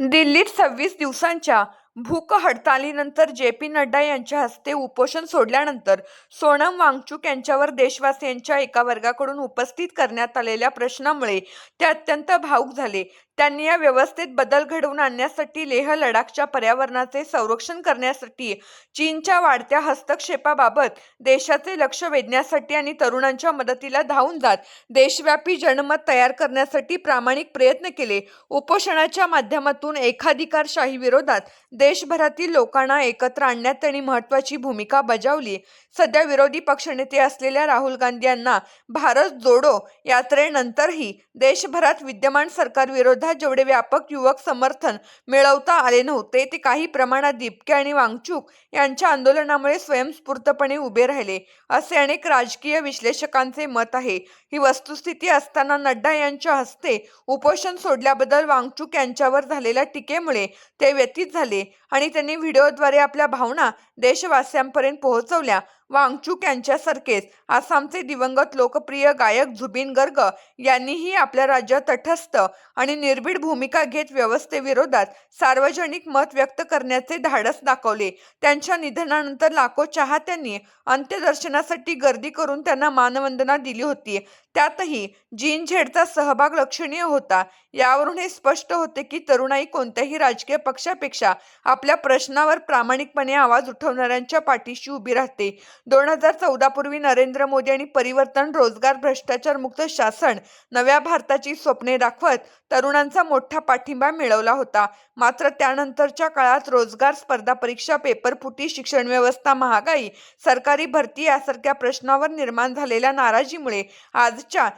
दिल्लीत 26 दिवसांच्या भूक हडतालीनंतर जे.पी. नड्डा यांच्या हस्ते उपोषण सोडल्यानंतर सोनम वांगचुक यांच्यावर देशवासियांच्या एका वर्गाकडून उपस्थित करण्यात आलेल्या प्रश्नामुळे ते अत्यंत भावूक झाले. त्यांनी या व्यवस्थेत बदल घडवून आणण्यासाठी लेह लडाखच्या पर्यावरणाचे संरक्षण करण्यासाठी चीनच्या वाढत्या हस्तक्षेपाबाबत देशाचे लक्ष वेधण्यासाठी आणि तरुणांच्या मदतीला धावून जात देशव्यापी जनमत तयार करण्यासाठी प्रामाणिक प्रयत्न केले. उपोषणाच्या माध्यमातून एकाधिकारशाही विरोधात देशभरातील लोकांना एकत्र आणण्यात त्यांनी महत्त्वाची भूमिका बजावली. सध्या विरोधी पक्षनेते असलेल्या राहुल गांधी यांना भारत जोडो यात्रेनंतरही देशभरात विद्यमान सरकारविरोधात जेवढे व्यापक युवक समर्थन मिळवता आले नव्हते ते काही प्रमाणात दिपके आणि वांगचुक यांच्या आंदोलनामुळे स्वयंस्फूर्तपणे उभे राहिले, असे अनेक राजकीय विश्लेषकांचे मत आहे. ही वस्तुस्थिती असताना नड्डा यांच्या हस्ते उपोषण सोडल्याबद्दल वांगचुक यांच्यावर झालेल्या टीकेमुळे ते व्यथित झाले आणि त्यांनी व्हिडिओद्वारे आपल्या भावना देशवासियांपर्यंत पोहोचवल्या. वांगचुक यांच्यासारखेच आसामचे दिवंगत लोकप्रिय गायक जुबिन गर्ग यांनीही आपल्या राज्यात तटस्थ आणि निर्भीड भूमिका घेत व्यवस्थेविरोधात सार्वजनिक मत व्यक्त करण्याचे धाडस दाखवले. त्यांच्या निधनानंतर लाखो चाहत्यांनी अंत्यदर्शनासाठी गर्दी करून त्यांना मानवंदना दिली होती. त्यातही झेडचा सहभाग लक्षणीय होता. यावरून हे स्पष्ट होते की तरुणाई कोणत्याही राजकीय पक्षापेक्षा आपल्या प्रश्नावर प्रामाणिकपणे आवाज उठवणाऱ्यांच्या पाठीशी उभी राहते. 2014 पूर्वी नरेंद्र मोदी आणि परिवर्तन, रोजगार, भ्रष्टाचार मुक्त शासन, नव्या भारताची स्वप्ने दाखवत तरुणांचा मोठा पाठिंबा मिळवला होता. मात्र त्यानंतरच्या काळात रोजगार, स्पर्धा परीक्षा, पेपरफुटी, शिक्षण व्यवस्था, महागाई, सरकारी भरती यासारख्या प्रश्नावर निर्माण झालेल्या नाराजीमुळे आजच्या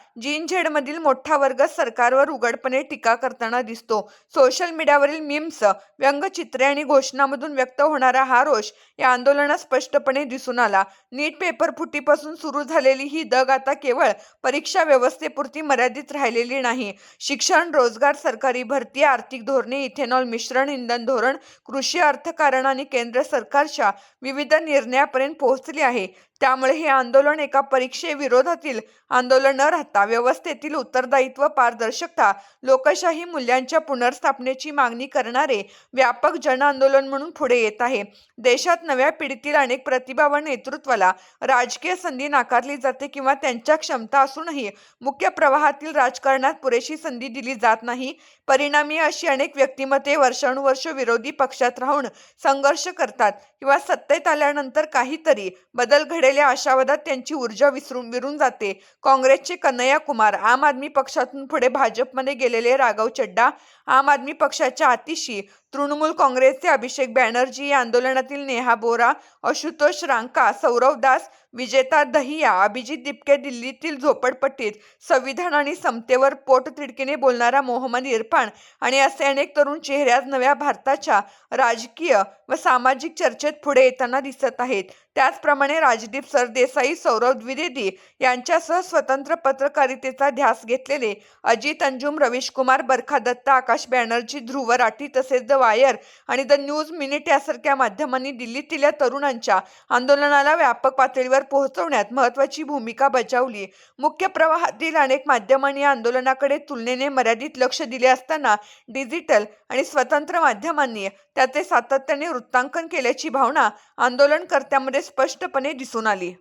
झेडमधील मोठा वर्ग सरकारवर उघडपणे टीका करताना दिसतो. सोशल मीडियावरील मीम्स, व्यंगचित्रे आणि घोषणांमधून व्यक्त होणारा हा रोष या आंदोलनात स्पष्टपणे दिसून आला. नीट पेपरफुटीपासून सुरू झालेली ही दग आता केवळ परीक्षा व्यवस्थेपुरती मर्यादित राहिलेली नाही. शिक्षण, रोजगार, सरकारी भरती, आर्थिक धोरणे, इथेनॉल मिश्रण, इंधन धोरण, कृषी अर्थकारण आणि केंद्र सरकारच्या विविध निर्णयापर्यंत पोहोचले आहे. त्यामुळे हे आंदोलन एका परीक्षेविरोधातील आंदोलन न राहता व्यवस्थेतील उत्तरदायित्व, पारदर्शकता, लोकशाही मूल्यांच्या पुनर्स्थापनेची मागणी करणारे व्यापक जनआंदोलन म्हणून पुढे येत आहे. देशात नव्या पिढीतील अनेक प्रतिभावान नेतृत्वाला राजकीय संधी नाकारली जाते किंवा त्यांच्या क्षमता असूनही मुख्य प्रवाहातील राजकारणात पुरेशी संधी दिली जात नाही. परिणामी अशी अनेक व्यक्तिमत्त्वे वर्षानुवर्ष विरोधी पक्षात राहून संघर्ष करतात किंवा सत्तेत आल्यानंतर काहीतरी बदल घडेल या आशावादात त्यांची ऊर्जा विरून जाते. काँग्रेसचे कन्हैया कुमार, आम आदमी पक्षातून पुढे भाजपमध्ये गेलेले राघव चड्डा, आम आदमी पक्षाच्या आतिशी, तृणमूल काँग्रेसचे अभिषेक बॅनर्जी, या आंदोलनातील नेहा बोरा, आशुतोष रांका, सौरव दास, विजेता दहिया, अभिजित दिपके, दिल्लीतील झोपडपट्टीत संविधान आणि समतेवर पोटतिडकीने बोलणारा मोहम्मद इरफान आणि असे अनेक तरुण चेहरे आज नव्या भारताच्या राजकीय व सामाजिक चर्चेत पुढे येताना दिसत आहेत. त्याचप्रमाणे राजदीप सरदेसाई, सौरव द्विवेदी यांच्यासह स्वतंत्र पत्रकारितेचा ध्यास घेतलेले अजित अंजुम, रवीश कुमार, बरखा दत्ता, आकाश बॅनर्जी, ध्रुव राठी तसेच द वायर आणि द न्यूज मिनिट यासारख्या माध्यमांनी दिल्लीतील या तरुणांच्या आंदोलनाला व्यापक पातळीवर पोहोचवण्यात महत्त्वाची भूमिका बजावली. मुख्य प्रवाहातील अनेक माध्यमांनी या आंदोलनाकडे तुलनेने मर्यादित लक्ष दिले असताना डिजिटल आणि स्वतंत्र माध्यमांनी त्याचे सातत्याने वृत्तांकन केल्याची भावना आंदोलनकर्त्यांमध्ये स्पष्टपणे दिसून आली.